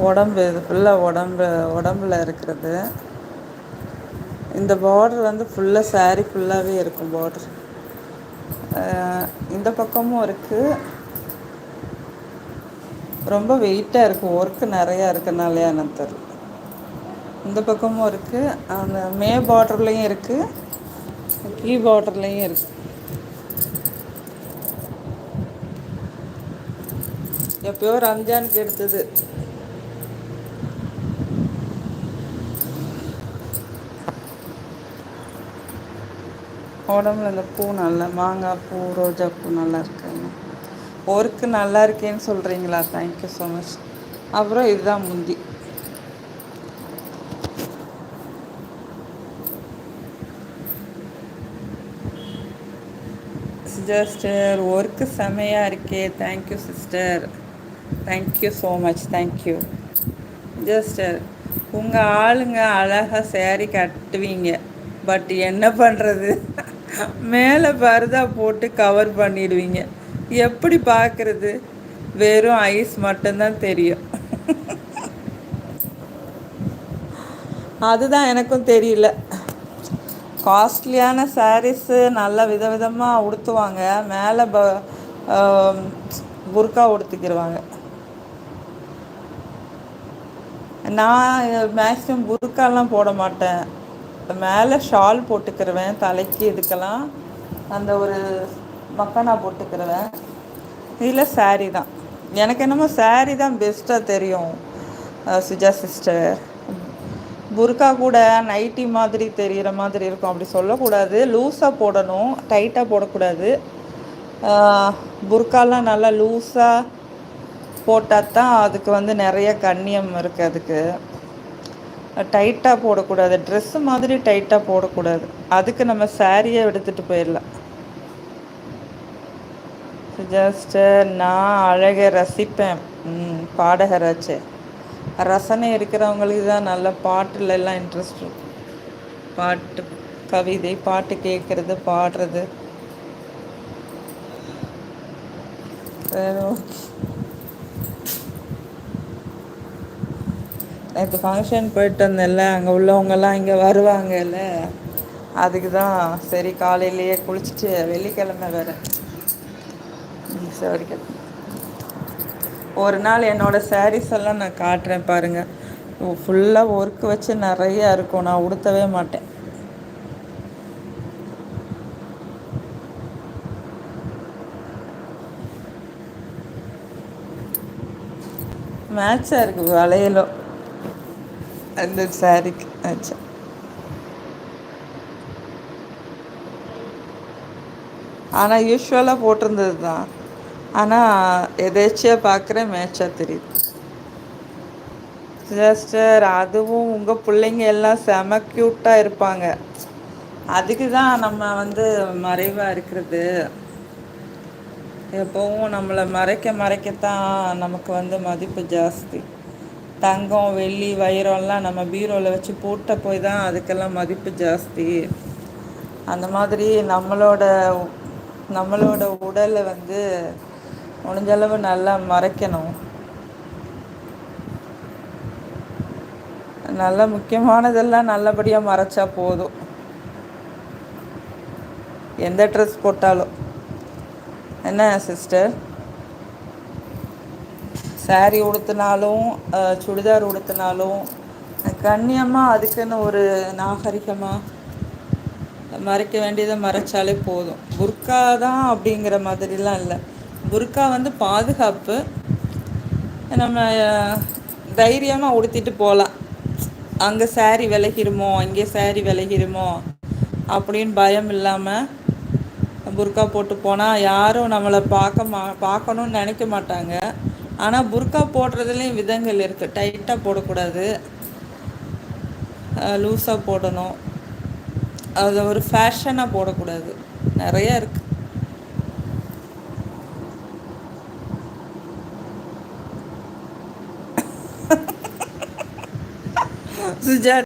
உடம்பு இது ஃபுல்லாக உடம்புல இருக்கிறது. இந்த பார்டர் வந்து ஃபுல்லாக சாரீ ஃபுல்லாகவே இருக்கும் பார்டர். இந்த பக்கமும் இருக்குது. ரொம்ப வெயிட்டாக இருக்கும், ஒர்க்கு நிறையா இருக்கனாலையா எனக்கு தெரியல. இந்த பக்கமும் இருக்குது, அந்த மே பார்டர்லேயும் இருக்குது, கீ பார்டர்லேயும் இருக்குது. எப்பயோ ரம்ஜானுக்கு எடுத்தது. உடம்புல இந்த பூ நல்லா, மாங்காய் பூ, ரோஜா பூ நல்லா இருக்குங்க. ஒர்க்கு நல்லா இருக்கேன்னு சொல்கிறீங்களா? Thank you so much. அப்புறம் இதுதான் முந்தி. சிஸ்டர் ஒர்க்கு செமையாக இருக்கே. Thank you sister, thank you so much, thank you. Juster உங்கள் ஆளுங்க அழகாக சேரீ கட்டுவீங்க, பட் என்ன பண்ணுறது, மேலே பரதா போட்டு கவர் பண்ணிடுவீங்க. எப்படி பார்க்குறது? வெறும் ஐஸ் மட்டும்தான் தெரியும். அதுதான் எனக்கும் தெரியல. காஸ்ட்லியான சாரீஸு நல்ல விதவிதமாக உடுத்துவாங்க, மேலே புர்கா உடுத்திக்கிடுவாங்க. நான் மேக்ஸிமம் புர்காலாம் போட மாட்டேன், மேலே ஷால் போட்டுக்கிடுவேன், தலைக்கு இதுக்கெல்லாம் அந்த ஒரு மக்கானா போட்டுக்கிடுவேன். இதில் சாரீ தான் எனக்கு என்னமோ சாரீ தான் பெஸ்ட்டாக தெரியும் சுஜா சிஸ்டர். புர்கா கூட நைட்டி மாதிரி தெரிகிற மாதிரி இருக்கும், அப்படி சொல்லக்கூடாது. லூஸாக போடணும், டைட்டாக போடக்கூடாது. புர்காலாம் நல்லா லூஸாக போட்டால் தான் அதுக்கு வந்து நிறைய கண்ணியம் இருக்குது. அதுக்கு டைட்டாக போடக்கூடாது, ட்ரெஸ்ஸு மாதிரி டைட்டாக போடக்கூடாது. அதுக்கு நம்ம சாரியை எடுத்துகிட்டு போயிடலாம். ஜஸ்ட்டு நான் அழகை ரசிப்பேன். பாடகராச்சு, ரசனை இருக்கிறவங்களுக்கு தான் நல்ல பாட்டுலெல்லாம் இன்ட்ரெஸ்ட் இருக்கும். பாட்டு, கவிதை, பாட்டு கேட்குறது, பாடுறது. நேற்று ஃபங்க்ஷன் போயிட்டு வந்தேன்ல, அங்கே உள்ளவங்கெல்லாம் இங்கே வருவாங்கல்ல, அதுக்கு தான் சரி காலையிலேயே குளிச்சுட்டு, வெள்ளிக்கிழமை வேறு சரி ஒரு நாள் என்னோடய சாரீஸ் எல்லாம் நான் காட்டுறேன் பாருங்கள். ஃபுல்லாக ஒர்க்கு வச்சு நிறையா இருக்கும், நான் உடுத்தவே மாட்டேன். மேட்சாக இருக்குது வளையலும் அந்த சாரீக்கு மேட்சா. ஆனால் யூஸ்வலாக போட்டிருந்தது தான், ஆனால் எதேச்சியாக பார்க்குறேன் மேட்சாக தெரியுது. சிஸ்டர் அதுவும் உங்கள் பிள்ளைங்க எல்லாம் செம க்யூட்டாக இருப்பாங்க, அதுக்கு தான் நம்ம வந்து மறைவாக இருக்கிறது. எப்போவும் நம்மளை மறைக்கத்தான் நமக்கு வந்து மதிப்பு ஜாஸ்தி. தங்கம், வெள்ளி, வைரம்லாம் நம்ம பீரோவில் வச்சு போட்ட போய் தான் அதுக்கெல்லாம் மதிப்பு ஜாஸ்தி. அந்த மாதிரி நம்மளோட உடலை வந்து முடிஞ்சளவு நல்லா மறைக்கணும். நல்ல முக்கியமானதெல்லாம் நல்லபடியாக மறைச்சா போதும். எந்த ட்ரெஸ் போட்டாலும் என்ன சிஸ்டர், சாரீ உடுத்தினாலும் சுடிதார் உடுத்தினாலும் கண்ணியமாக அதுக்குன்னு ஒரு நாகரிகமாக மறைக்க வேண்டியதை மறைச்சாலே போதும். புர்கா தான் அப்படிங்கிற மாதிரிலாம் இல்லை. புர்கா வந்து பாதுகாப்பு, நம்ம தைரியமாக உடுத்திட்டு போகலாம். அங்கே சாரீ விலகிருமோ, இங்கே சாரீ விலகிருமோ அப்படின்னு பயம் இல்லாமல் புர்கா போட்டு போனால் யாரும் நம்மளை பார்க்கணுன்னு நினைக்க மாட்டாங்க. ஆனால் புர்கா போடுறதுலேயும் விதங்கள் இருக்குது. டைட்டாக போடக்கூடாது, லூஸாக போடணும், அது ஒரு ஃபேஷனாக போடக்கூடாது, நிறையா இருக்குது. சுஜா